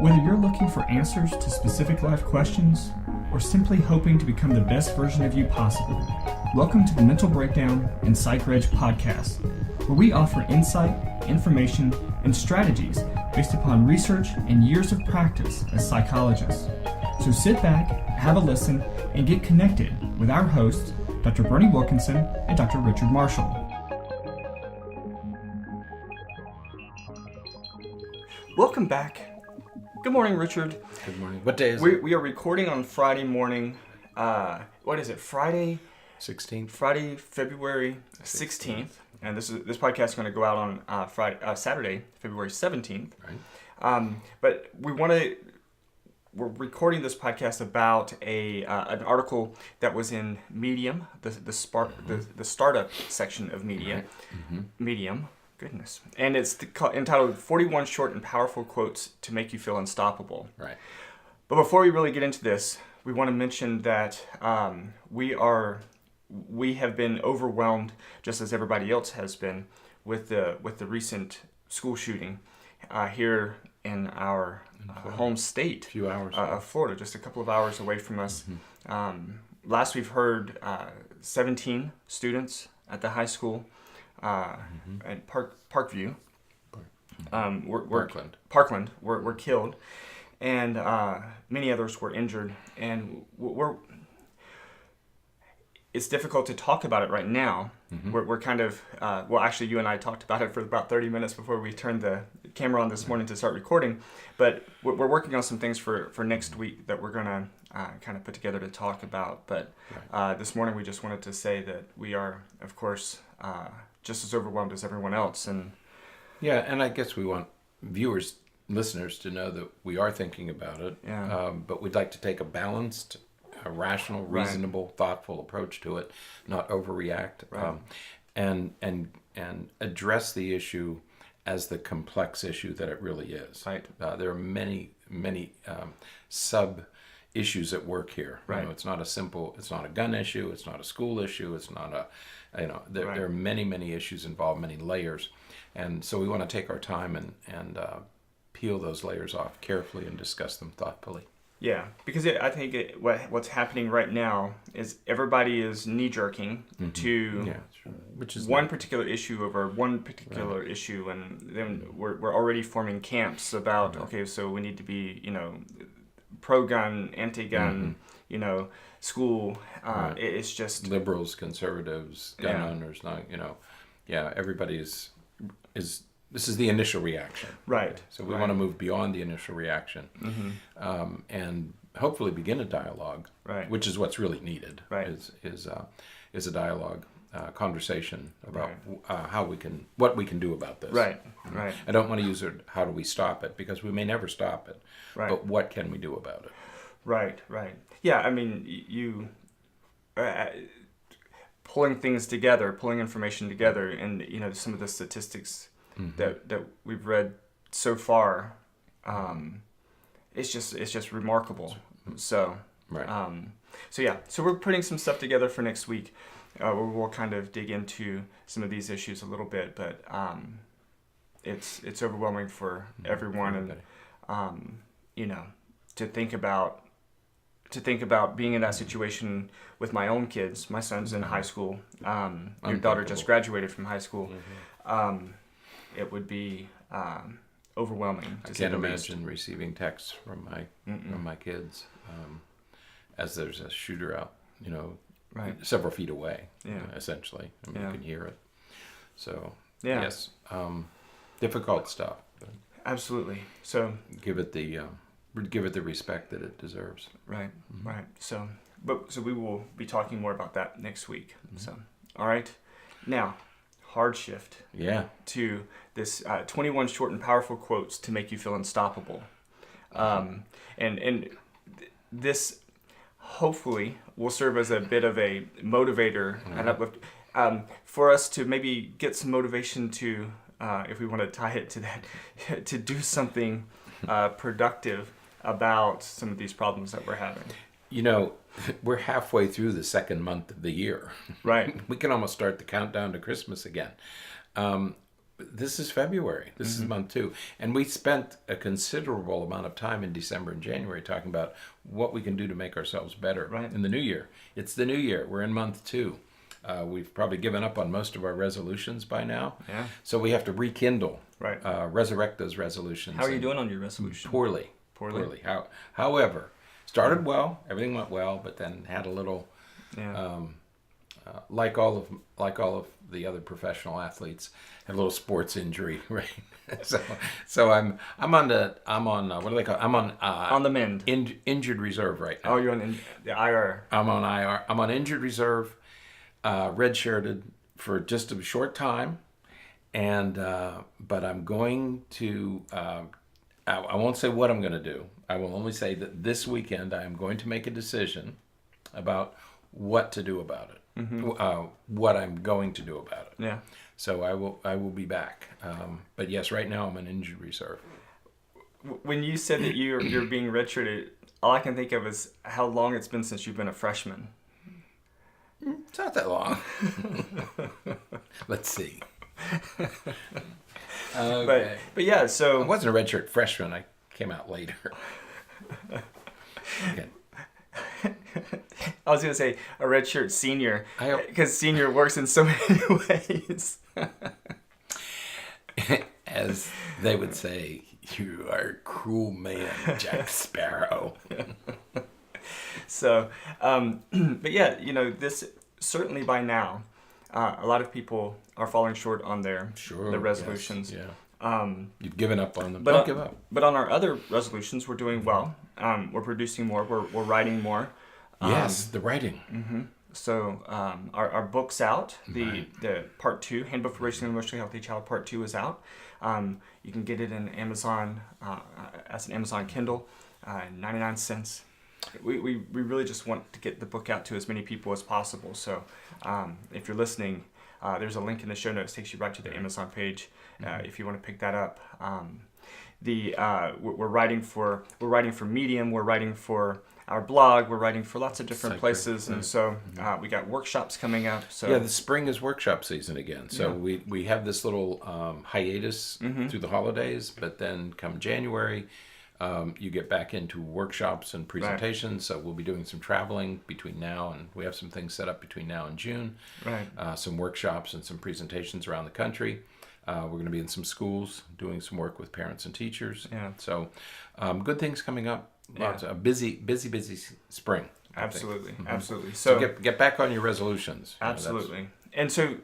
Whether you're looking for answers to specific life questions or simply hoping to become the best version of you possible, welcome to the Mental Breakdown and Psychreg podcast, where we offer insight, information, and strategies based upon research and years of practice as psychologists. So sit back, have a listen, and get connected with our hosts, Dr. Berney Wilkinson and Dr. Richard Marshall. Welcome back. Good morning, Richard. Good morning. What day is it? We are recording on Friday morning. What is it? Friday? 16th. Friday, February 16th. And this podcast is going to go out on Saturday, February 17th. Right. But we're recording this podcast about an article that was in Medium, the startup section of Media. Right. Mm-hmm. Medium. Goodness. And it's entitled 41 Short and Powerful Quotes to Make You Feel Unstoppable. Right. But before we really get into this, we want to mention that we have been overwhelmed, just as everybody else has been, with the recent school shooting here in our home state, a few hours of Florida, just a couple of hours away from us. Mm-hmm. Last we've heard, 17 students at the high school at Parkview, Parkland were killed, and many others were injured. And it's difficult to talk about it right now. Mm-hmm. We're kind of, actually you and I talked about it for about 30 minutes before we turned the camera on this morning to start recording, but we're working on some things for next week that we're going to kind of put together to talk about. But this morning we just wanted to say that we are, of course, just as overwhelmed as everyone else. And I guess we want listeners to know that we are thinking about it, but we'd like to take a balanced, rational, reasonable, thoughtful approach to it, not overreact, and address the issue as the complex issue that it really is. Right. There are many sub issues at work here. Right. You know, it's not a gun issue, it's not a school issue, it's not there are many issues involved, many layers. And so we want to take our time and peel those layers off carefully and discuss them thoughtfully. Yeah, because I think what's happening right now is everybody is knee-jerking to which is one particular issue over one particular issue, and then we're already forming camps about, okay, so we need to be, pro-gun, anti-gun, school. It's just liberals, conservatives, gun owners, not, everybody is. This is the initial reaction. Right. So we want to move beyond the initial reaction, and hopefully begin a dialogue. Right. Which is what's really needed. Right. Is a dialogue, conversation about what we can do about this. Right. Right. I don't want to use it. How do we stop it? Because we may never stop it. Right. But what can we do about it? Right. Right. Yeah. I mean, you. Pulling information together, and some of the statistics that we've read so far, it's just remarkable. So so we're putting some stuff together for next week, where we'll kind of dig into some of these issues a little bit, but it's overwhelming for everyone, and to think about being in that situation with my own kids. My son's in high school. Your daughter just graduated from high school. It would be overwhelming. I can't imagine receiving texts from my kids as there's a shooter out, several feet away. Essentially, you can hear it. So yes, difficult stuff. But absolutely. So give it the respect that it deserves. Right. Right. So we will be talking more about that next week. So, all right. Now, hard shift. To this 21 short and powerful quotes to make you feel unstoppable. And this hopefully will serve as a bit of a motivator and uplift for us to maybe get some motivation to, if we want to tie it to that, to do something productive about some of these problems that we're having. We're halfway through the second month of the year. Right. We can almost start the countdown to Christmas again. this is February. This is month 2. And we spent a considerable amount of time in December and January talking about what we can do to make ourselves better in the new year. It's the new year. We're in month 2. We've probably given up on most of our resolutions by now. Yeah. So we have to rekindle, resurrect those resolutions. How are you doing on your resolution? Poorly. However, started well, everything went well, but then had a little, like all of the other professional athletes, had a little sports injury, right? so I'm on what do they call it? I'm on the mend. Injured reserve right now. Oh, you're on the IR. I'm on IR. I'm on injured reserve, redshirted for just a short time, and but I'm going to. I won't say what I'm going to do. I will only say that this weekend I am going to make a decision about what to do about it. What I'm going to do about it. Yeah. So I will be back. But yes, right now I'm an injured reserve. When you said that you're being redshirted, all I can think of is how long it's been since you've been a freshman. It's not that long. Let's see. Okay. But yeah, so I wasn't a redshirt freshman. I came out later. Okay. I was going to say a redshirt senior, because senior works in so many ways. As they would say, you are a cruel man, Jack Sparrow. So, but yeah, this certainly by now, a lot of people are falling short on their resolutions. Yes, yeah. You've given up on them. But Don't give up. But on our other resolutions, we're doing well. We're producing more. We're writing more. Yes, the writing. Mm-hmm. So our book's out. The part 2, Handbook for Raising an Emotionally Healthy Child, part 2 is out. You can get it in Amazon as an Amazon Kindle, 99 cents. We really just want to get the book out to as many people as possible. So if you're listening, there's a link in the show notes, takes you right to the Amazon page if you want to pick that up. We're writing for Medium, we're writing for our blog, we're writing for lots of different places, and so we got workshops coming up. So yeah, the spring is workshop season again. So we have this little hiatus through the holidays, but then come January, you get back into workshops and presentations. Right. So we'll be doing some traveling between now and we have some things set up between now and June. Right. Some workshops and some presentations around the country. We're going to be in some schools doing some work with parents and teachers. Yeah. So good things coming up. Lots of busy spring. Absolutely. Absolutely. So get back on your resolutions. Absolutely. And so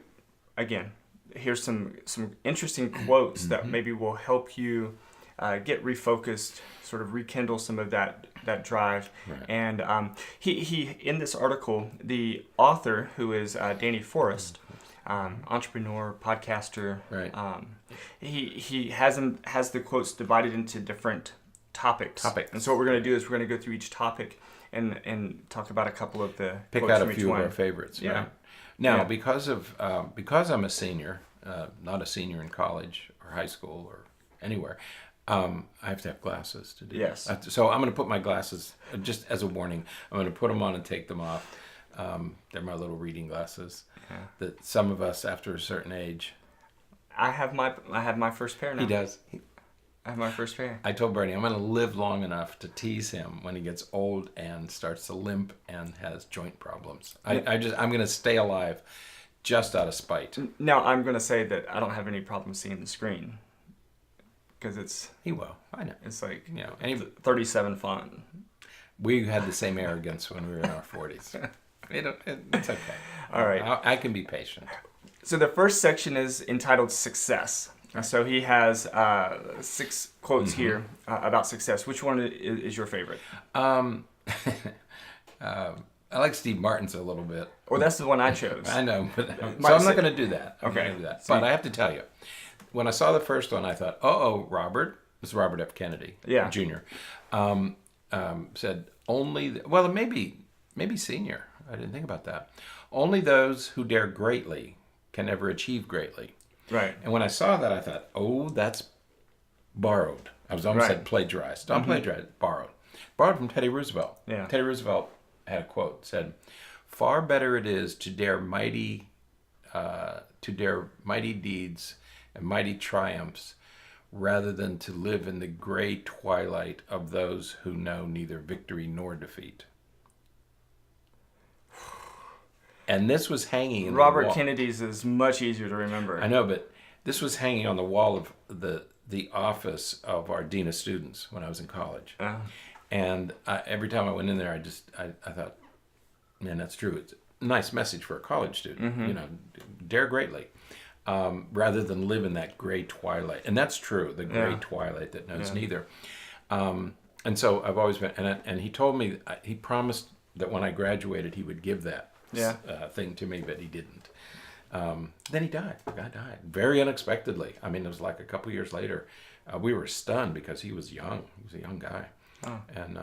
again, here's some interesting quotes that maybe will help you get refocused, sort of rekindle some of that drive. Right. And he in this article, the author, who is Danny Forrest, entrepreneur, podcaster, right. He has the quotes divided into different topics. And so what we're going to do is we're going to go through each topic and talk about a couple of the pick quotes out a from few each of one. our favorites. Yeah. Right? Now, because I'm a senior, not a senior in college or high school or anywhere, I have to have glasses to do Yes. that. So I'm going to put my glasses, just as a warning, I'm going to put them on and take them off. They're my little reading glasses that some of us after a certain age. I have my first pair now. He does. I have my first pair. I told Bernie I'm going to live long enough to tease him when he gets old and starts to limp and has joint problems. I'm going to stay alive just out of spite. Now I'm going to say that I don't have any problem seeing the screen because he will. I know. It's like 37 font. We had the same arrogance when we were in our 40s. It's okay. All right. I can be patient. So the first section is entitled Success. So he has 6 quotes here about success. Which one is your favorite? I like Steve Martin's a little bit. Well, that's the one I chose. I know, but so I'm not going to do that. Okay. But I have to tell you, when I saw the first one, I thought, Robert. This is Robert F. Kennedy, Jr. Said only. Maybe senior. I didn't think about that. Only those who dare greatly can ever achieve greatly. Right. And when I saw that, I thought, that's borrowed. I was almost said plagiarized. Not plagiarized, borrowed. Borrowed from Teddy Roosevelt. Yeah. Teddy Roosevelt had a quote, said, "Far better it is to dare mighty deeds and mighty triumphs, rather than to live in the gray twilight of those who know neither victory nor defeat. And this was hanging in Robert the wall. Kennedy's is much easier to remember. I know, but this was hanging on the wall of the office of our dean of students when I was in college. And every time I went in there, I thought, man, that's true. It's a nice message for a college student. You know, dare greatly, rather than live in that gray twilight. And that's true, the gray twilight that knows neither. And so I've always been, and he told me, he promised that when I graduated, he would give that thing to me, but he didn't. Then he died. The guy died very unexpectedly. I mean, it was like a couple years later. We were stunned because he was young. He was a young guy, and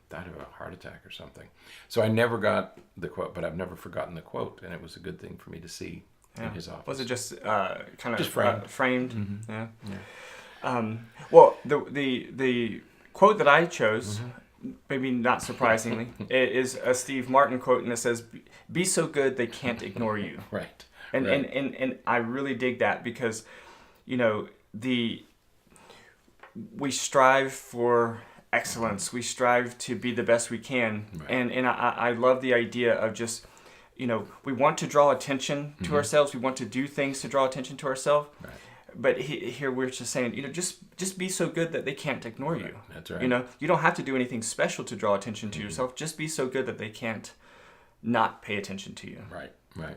died of a heart attack or something. So I never got the quote, but I've never forgotten the quote, and it was a good thing for me to see in his office. Was it just kind of just framed? Framed? Yeah. Well, the quote that I chose, maybe not surprisingly, is a Steve Martin quote, and it says, "Be so good they can't ignore you." Right. And I really dig that because, you know, we strive for excellence. We strive to be the best we can. Right. And I love the idea of just, you know, we want to draw attention to ourselves. We want to do things to draw attention to ourselves. Right. But here we're just saying, you know, just be so good that they can't ignore you. That's right. You know, you don't have to do anything special to draw attention to yourself. Just be so good that they can't not pay attention to you. Right. Right.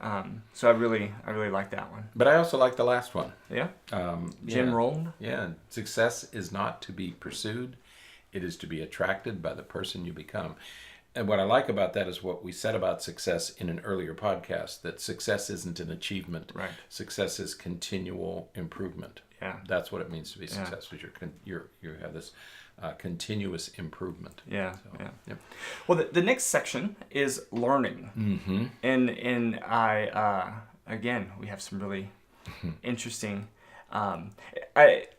So I really like that one. But I also like the last one. Yeah. Jim Rohn. Yeah. Success is not to be pursued; it is to be attracted by the person you become. And what I like about that is what we said about success in an earlier podcast, that success isn't an achievement. Right. Success is continual improvement. Yeah. That's what it means to be successful. You have this continuous improvement. Yeah. So, yeah. Well, the next section is learning. And I again, we have some really interesting. I'm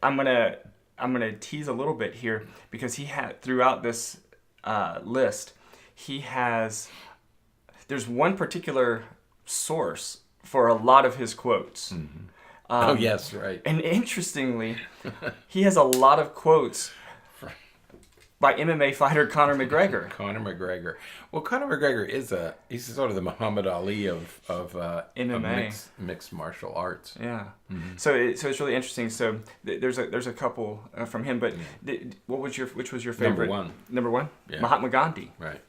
gonna tease a little bit here because he had throughout this list. There's one particular source for a lot of his quotes. Oh, yes, right. And interestingly, he has a lot of quotes by MMA fighter Conor McGregor. Conor McGregor. Well, Conor McGregor he's sort of the Muhammad Ali of MMA. Of mixed martial arts. Yeah. So it's really interesting. So there's a couple from him, but which was your favorite? Number one? Yeah. Mahatma Gandhi. Right.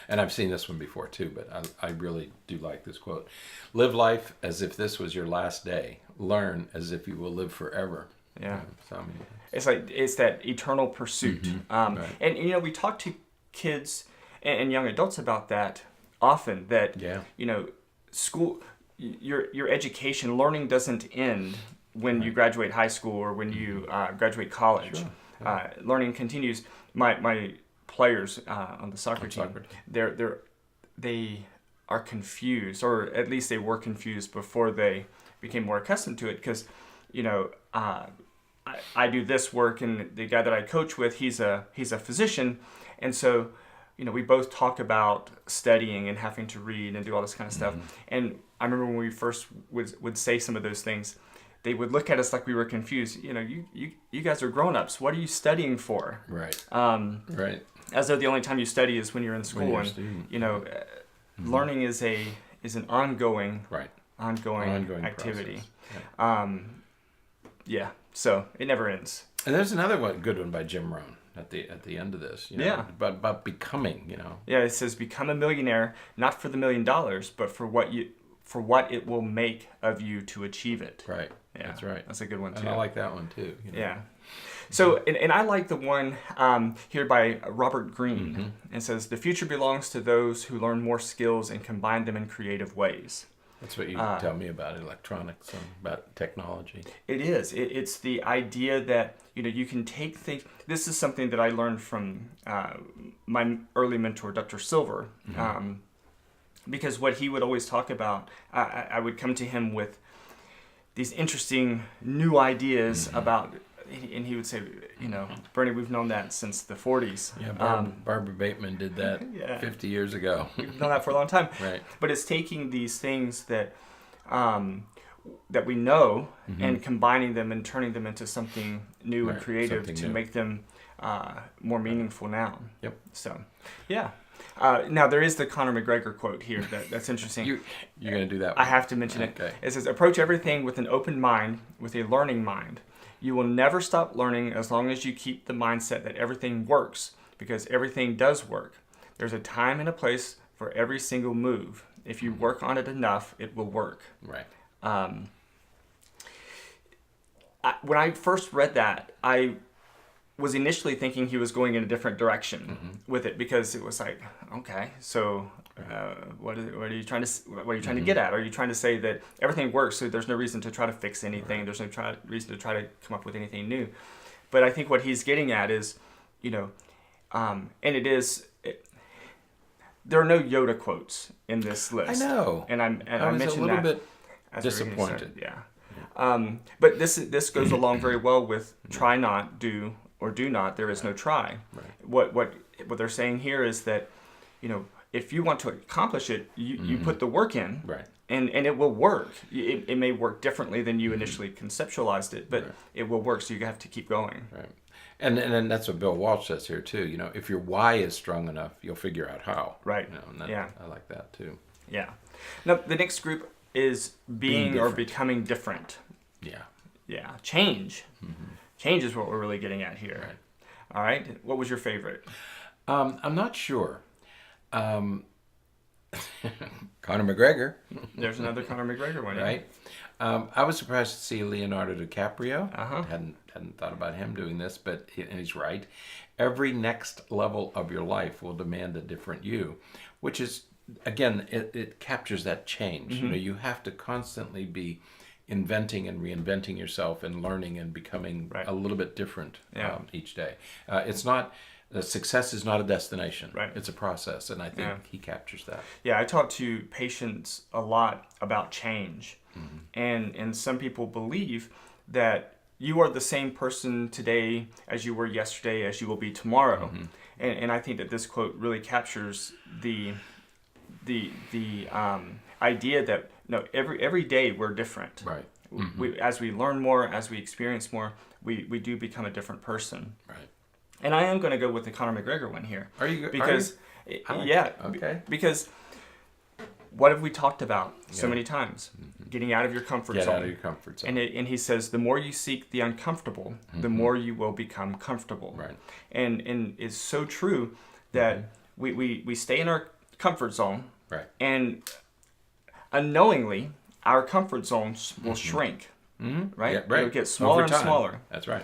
And I've seen this one before too, but I really do like this quote. Live life as if this was your last day. Learn as if you will live forever. Yeah. So, I mean, it's that eternal pursuit. Right. And you know, we talk to kids and young adults about that often, that you know, school, your education, learning doesn't end when you graduate high school or when you graduate college. Sure. Yeah. Learning continues. My players on the soccer team, they are confused, or at least they were confused before they became more accustomed to it, because, you know, I do this work, and the guy that I coach with, he's a physician, and so, you know, we both talk about studying and having to read and do all this kind of stuff. And I remember when we first would say some of those things, they would look at us like we were confused. You know, you guys are grown-ups. What are you studying for? Right. Right. As though the only time you study is when you're in school. And you know, learning is an ongoing activity. Yeah. So it never ends. And there's another good one by Jim Rohn at the end of this. You know, about becoming. You know. Yeah, it says, become a millionaire, not for the $1 million, but for what it will make of you to achieve it. Right. Yeah, that's right. That's a good one too. And I like that one too. You know? Yeah. So, and I like the one here by Robert Greene. It says, the future belongs to those who learn more skills and combine them in creative ways. That's what you tell me about electronics and about technology. It is. It's the idea that, you know, you can take things. This is something that I learned from my early mentor, Dr. Silver, because what he would always talk about, I would come to him with these interesting new ideas about. And he would say, you know, Berney, we've known that since the 40s. Yeah, Barbara Bateman did that 50 years ago. We've known that for a long time. Right. But it's taking these things that that we know and combining them and turning them into something new and Right, creative something to new. make them more meaningful now. Yep. So, yeah. Now, there is the Conor McGregor quote here that's interesting. You're going to do that I one. have to mention Okay. it. It says, approach everything with an open mind, with a learning mind. You will never stop learning as long as you keep the mindset that everything works, because everything does work. There's a time and a place for every single move. If you work on it enough, it will work. Right. When I first read that, I was initially thinking he was going in a different direction with it, because it was like, okay, so what are you trying to get at? Are you trying to say that everything works, so there's no reason to try to fix anything? Right. There's no reason to try to come up with anything new. But I think what he's getting at is, and there are no Yoda quotes in this list. I know. And I was mentioned a little that bit disappointed. Yeah. But this goes along very well with try not, do, or do not. There is no try. Right. What they're saying here is that, if you want to accomplish it, you put the work in, Right. and it will work. It may work differently than you initially conceptualized it, but it will work. So you have to keep going. Right. And that's what Bill Walsh says here too. If your why is strong enough, you'll figure out how. Right. I like that too. Yeah. Now the next group is being or different. becoming different. Yeah. Yeah. Change. Change is what we're really getting at here. Right. All right. What was your favorite? I'm not sure. Conor McGregor. There's another Conor McGregor one. Right. I was surprised to see Leonardo DiCaprio. Uh-huh. Hadn't thought about him doing this, but and he's right. Every next level of your life will demand a different you, which is, again, it captures that change. You have to constantly be inventing and reinventing yourself and learning and becoming a little bit different each day. It's not. Success is not a destination. Right. It's a process, and I think he captures that. Yeah, I talk to patients a lot about change, and some people believe that you are the same person today as you were yesterday, as you will be tomorrow, and I think that this quote really captures the idea that every day we're different. Right. As we learn more, as we experience more, we do become a different person. Right. And I am going to go with the Conor McGregor one here. Are you? Because, Okay. Because what have we talked about so many times? Getting out of your comfort zone. Get out of your comfort zone. And he says, the more you seek the uncomfortable, the more you will become comfortable. Right. And it's so true that we stay in our comfort zone. Right. And unknowingly, our comfort zones will shrink. Right? Yeah, right. It'll get smaller and smaller. That's right.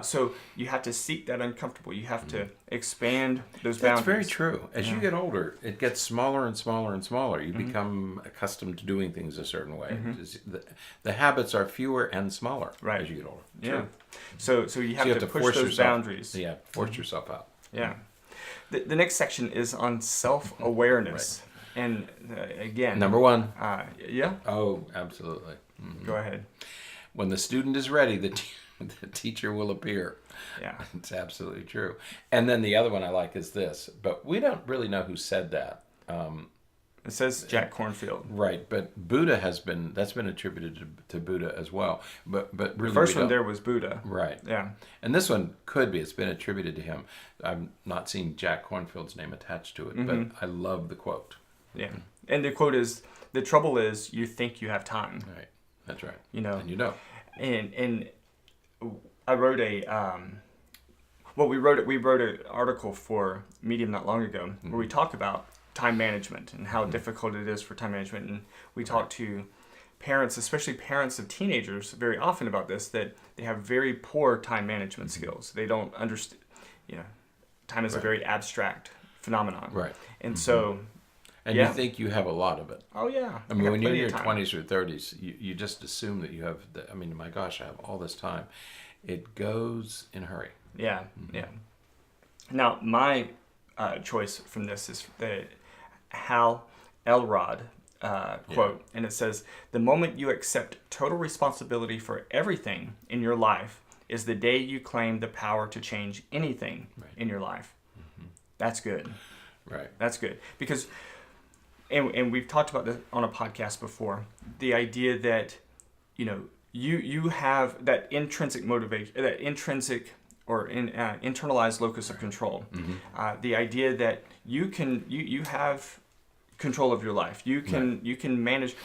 So you have to seek that uncomfortable. You have to expand those That's boundaries. very true. As you get older, it gets smaller and smaller and smaller. You become accustomed to doing things a certain way. The habits are fewer and smaller as you get older. Yeah. So you have to push those boundaries. Yeah, force yourself out. Yeah. The next section is on self-awareness. And again... Number one. Yeah? Oh, absolutely. Go ahead. When the student is ready, the teacher will appear. Yeah. It's absolutely true. And then the other one I like is this, but we don't really know who said that. It says Jack Kornfield. Right, but Buddha that's been attributed to Buddha as well. But really, the first one there was Buddha. Right. Yeah. And this one could be. It's been attributed to him. I'm not seeing Jack Kornfield's name attached to it, but I love the quote. Yeah. And the quote is, the trouble is you think you have time. Right. That's right. And you don't. And I wrote we wrote an article for Medium not long ago where we talk about time management and how difficult it is for time management, and we talk to parents, especially parents of teenagers, very often about this, that they have very poor time management skills. They don't understand. Time is a very abstract phenomenon. Right. And so. And you think you have a lot of it. Oh, yeah. I mean, when you're in your 20s or 30s, you just assume that you have, my gosh, I have all this time. It goes in a hurry. Yeah, yeah. Now, my choice from this is the Hal Elrod quote, and it says, "The moment you accept total responsibility for everything in your life is the day you claim the power to change anything in your life." That's good. Right. That's good. Because... And we've talked about this on a podcast before, the idea that you have that intrinsic motivation, that intrinsic or internalized locus of control. The idea that you have control of your life. You can manage.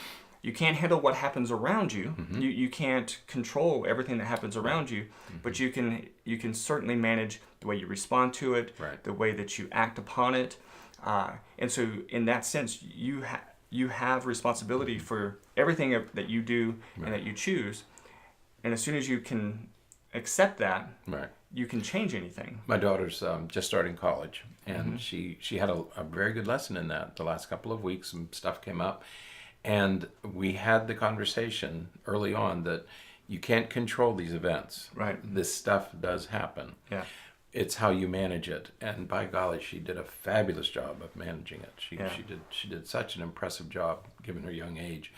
You can't handle what happens around you. You can't control everything that happens around you, but you can certainly manage the way you respond to it, the way that you act upon it, and so in that sense, you have responsibility for everything that you do and that you choose, and as soon as you can accept that, you can change anything. My daughter's just starting college, and she had a very good lesson in that the last couple of weeks. Some stuff came up, and we had the conversation early on that you can't control these events. This stuff does happen. It's how you manage it, and by golly, she did a fabulous job of managing it. She did such an impressive job, given her young age,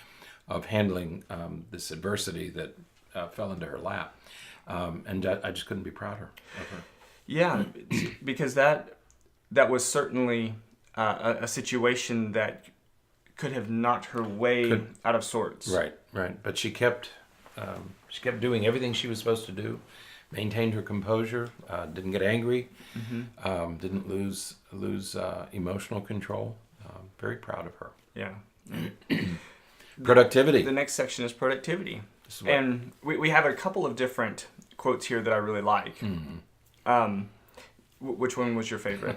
of handling this adversity that fell into her lap. And I just couldn't be prouder of her. Yeah, because that was certainly a situation that could have knocked her way out of sorts. Right. But she kept doing everything she was supposed to do, maintained her composure, didn't get angry, didn't lose emotional control. Very proud of her. Yeah. Productivity. The next section is productivity. And we have a couple of different quotes here that I really like. Which one was your favorite?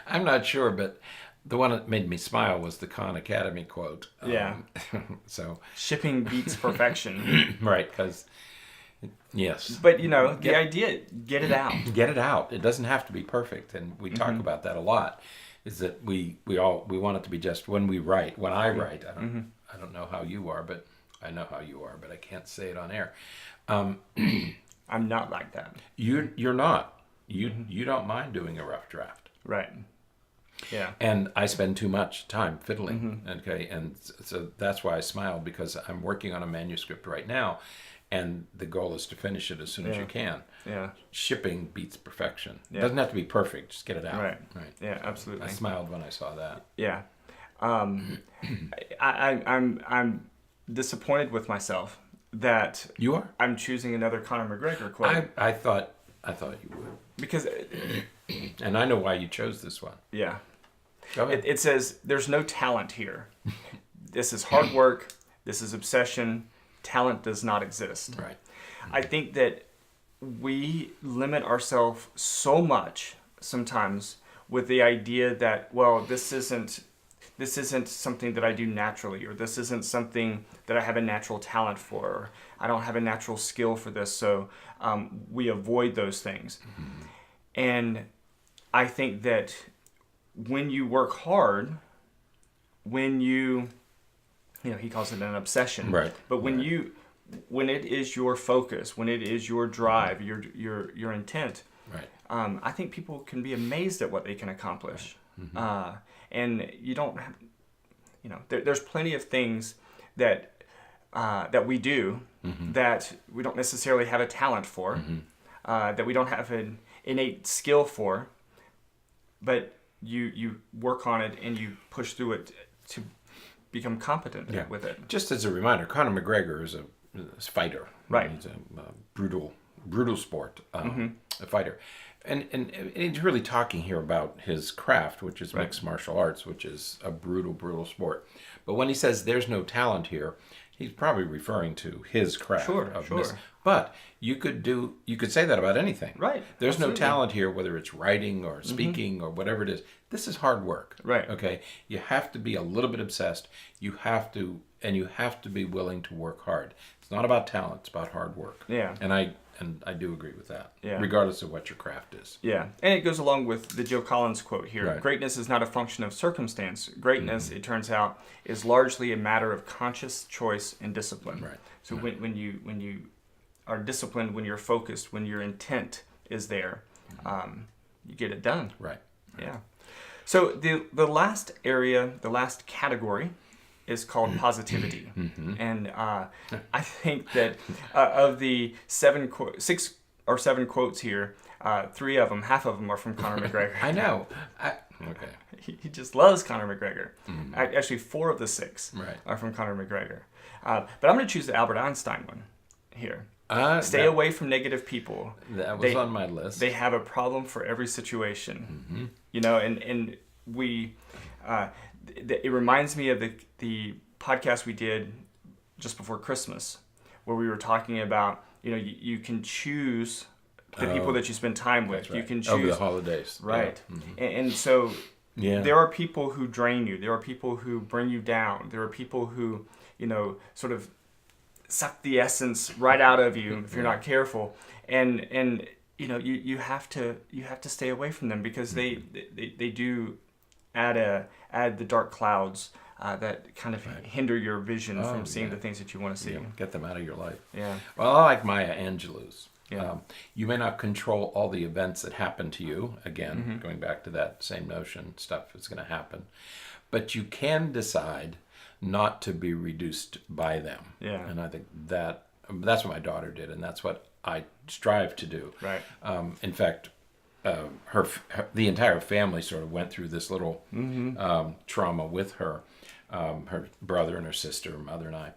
I'm not sure, but the one that made me smile was the Khan Academy quote. So shipping beats perfection. Right, because yes. But the idea, get it out. Get it out. It doesn't have to be perfect, and we talk about that a lot. Is that we want it to be just when we write. When I write, I don't know how you are, but I know how you are, but I can't say it on air. I'm not like that. You're not. You don't mind doing a rough draft. Right. Yeah. And I spend too much time fiddling. Okay. And so that's why I smiled, because I'm working on a manuscript right now, and the goal is to finish it as soon as you can. Yeah. Shipping beats perfection. It doesn't have to be perfect. Just get it out. Right. Yeah, absolutely. I smiled when I saw that. Yeah. I'm disappointed with myself that you are. I'm choosing another Conor McGregor quote. I thought you would, because and I know why you chose this one. Yeah. Go ahead. It says there's no talent here. This is hard work. This is obsession. Talent does not exist. Right. I think that we limit ourselves so much sometimes with the idea that, well, this isn't something that I do naturally, or this isn't something that I have a natural talent for, or I don't have a natural skill for this, so we avoid those things. And I think that when you work hard, when you he calls it an obsession, right? But when it is your focus, when it is your drive, your intent, right? I think people can be amazed at what they can accomplish. Right. And you don't, there's plenty of things that we do that we don't necessarily have a talent for, that we don't have an innate skill for, but you work on it and you push through it to become competent with it. Just as a reminder, Conor McGregor is a fighter. Right. He's a brutal sport, a fighter. And he's really talking here about his craft, which is mixed martial arts, which is a brutal sport. But when he says there's no talent here, he's probably referring to his craft. Sure. But you could say that about anything. Right. There's Absolutely. no talent here, whether it's writing or speaking or whatever it is. This is hard work. Right. Okay. You have to be a little bit obsessed. You have to be willing to work hard. It's not about talent. It's about hard work. Yeah. And I do agree with that. Yeah. Regardless of what your craft is. Yeah. And it goes along with the Jill Collins quote here. Right. Greatness is not a function of circumstance. Greatness, it turns out, is largely a matter of conscious choice and discipline. Right. So when you are disciplined, when you're focused, when your intent is there, you get it done. Right. Yeah. So the last area, the last category is called positivity. And I think that of the 6 or 7 quotes here, 3 of them, half of them are from Conor McGregor. I know. Okay. He just loves Conor McGregor. Mm-hmm. Actually, 4 of the 6 Right. are from Conor McGregor. But I'm going to choose the Albert Einstein one here. Stay away from negative people. That was on my list. They have a problem for every situation. And we, it reminds me of the podcast we did just before Christmas, where we were talking about, you can choose the people that you spend time with. Right. You can choose over the holidays. Right. Yeah. Mm-hmm. And so Yeah. there are people who drain you. There are people who bring you down. There are people who, sort of suck the essence right out of you if you're not careful. And you have to stay away from them, because they do add the dark clouds that kind of hinder your vision from seeing the things that you want to see. Yeah. Get them out of your life. Yeah. Well, I like Maya Angelou's. Yeah. You may not control all the events that happen to you. Again, going back to that same notion, stuff is going to happen. But you can decide not to be reduced by them. Yeah. And I think that's what my daughter did, and that's what I strive to do. Right. In fact, the entire family sort of went through this little trauma with her, her brother and her sister, her mother and I,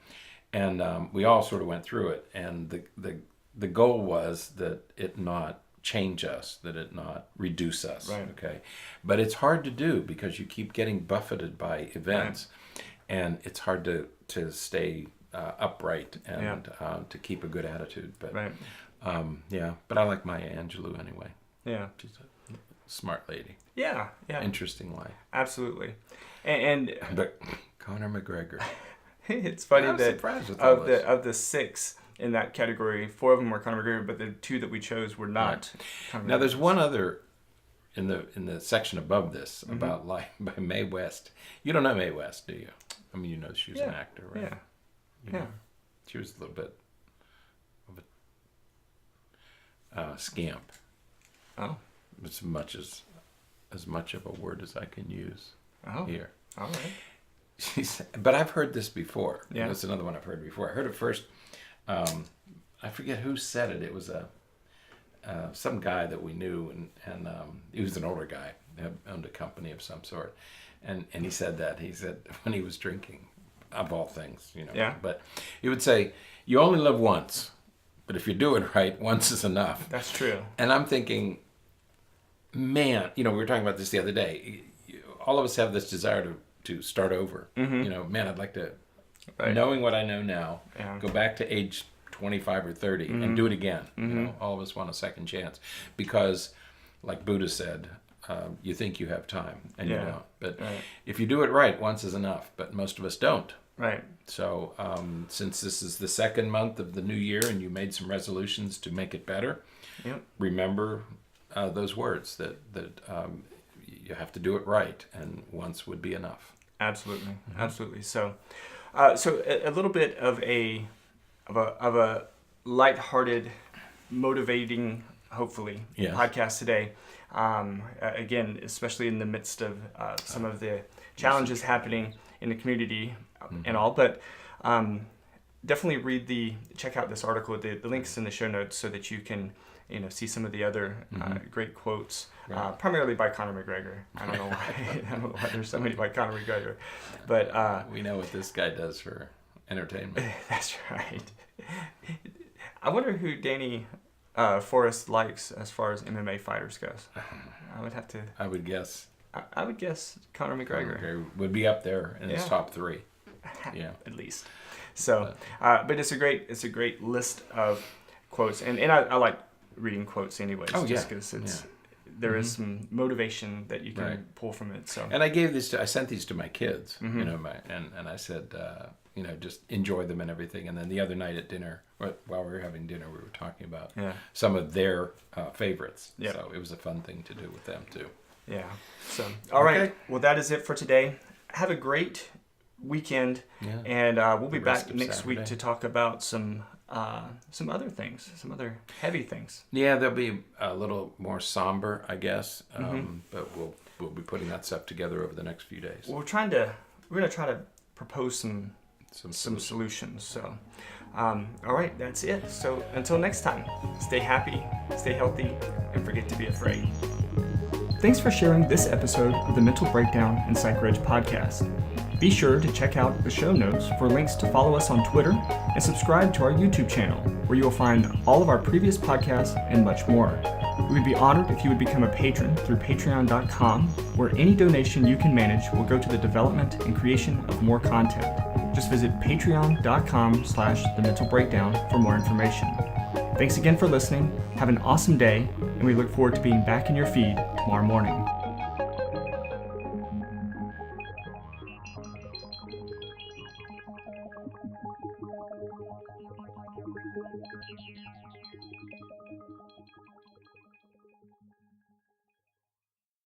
and we all sort of went through it. And the goal was that it not change us, that it not reduce us. Right. Okay, but it's hard to do because you keep getting buffeted by events, and it's hard to stay upright and to keep a good attitude. But Right. But I like Maya Angelou anyway. Yeah. She's a smart lady. Yeah. Interesting life. Absolutely. And But Conor McGregor. it's funny I'm that surprised with of the 6 in that category, 4 of them were Conor McGregor, but the 2 that we chose were not. Conor Now there's McGregor. one other in the section above this about Life by Mae West. You don't know Mae West, do you? I mean, you know she was an actor, right? Yeah. You know, she was a little bit of a scamp. Oh. As much of a word as I can use here. All right. But I've heard this before. Yeah. That's another one I've heard before. I heard it first. I forget who said it. It was some guy that we knew, and he was an older guy, owned a company of some sort, and he said that. He said when he was drinking, of all things, Yeah. But he would say, "You only live once, but if you do it right, once is enough." That's true. And I'm thinking, man, we were talking about this the other day. All of us have this desire to start over. Man, I'd like to, knowing what I know now, go back to age 25 or 30 and do it again. All of us want a second chance because, like Buddha said, you think you have time and you don't. But if you do it right, once is enough. But most of us don't. Right. So since this is the second month of the new year and you made some resolutions to make it better, remember those words that you have to do it right, and once would be enough. Absolutely. Absolutely. So a little bit of a lighthearted, motivating, hopefully, podcast today. Again, especially in the midst of some of the challenges happening in the community and all, but definitely check out this article. The link's in the show notes so that you can see some of the other great quotes, primarily by Conor McGregor. I don't know why there's so many by Conor McGregor, but we know what this guy does for entertainment. That's right. I wonder who Danny Forrest likes as far as MMA fighters goes. I would have to. I would guess. I would guess Conor McGregor would be up there in his top 3. Yeah, at least. So, but it's a great list of quotes, and I like reading quotes anyways. Just because there is some motivation that you can pull from it. So, and I sent these to my kids, and I said, just enjoy them and everything. And then the other night at dinner, while we were having dinner, we were talking about some of their favorites. Yep. So it was a fun thing to do with them too. Yeah. So, all right. Well, that is it for today. Have a great weekend, and we'll be back next week to talk about some other things, some other heavy things. Yeah, they'll be a little more somber, I guess, but we'll be putting that stuff together over the next few days. Well, we're gonna try to propose some solutions. So, all right, that's it. So until next time, stay happy, stay healthy, and forget to be afraid. Thanks for sharing this episode of the Mental Breakdown and Psychreg podcast. Be sure to check out the show notes for links to follow us on Twitter and subscribe to our YouTube channel, where you will find all of our previous podcasts and much more. We would be honored if you would become a patron through patreon.com, where any donation you can manage will go to the development and creation of more content. Just visit patreon.com/thementalbreakdown for more information. Thanks again for listening. Have an awesome day, and we look forward to being back in your feed tomorrow morning.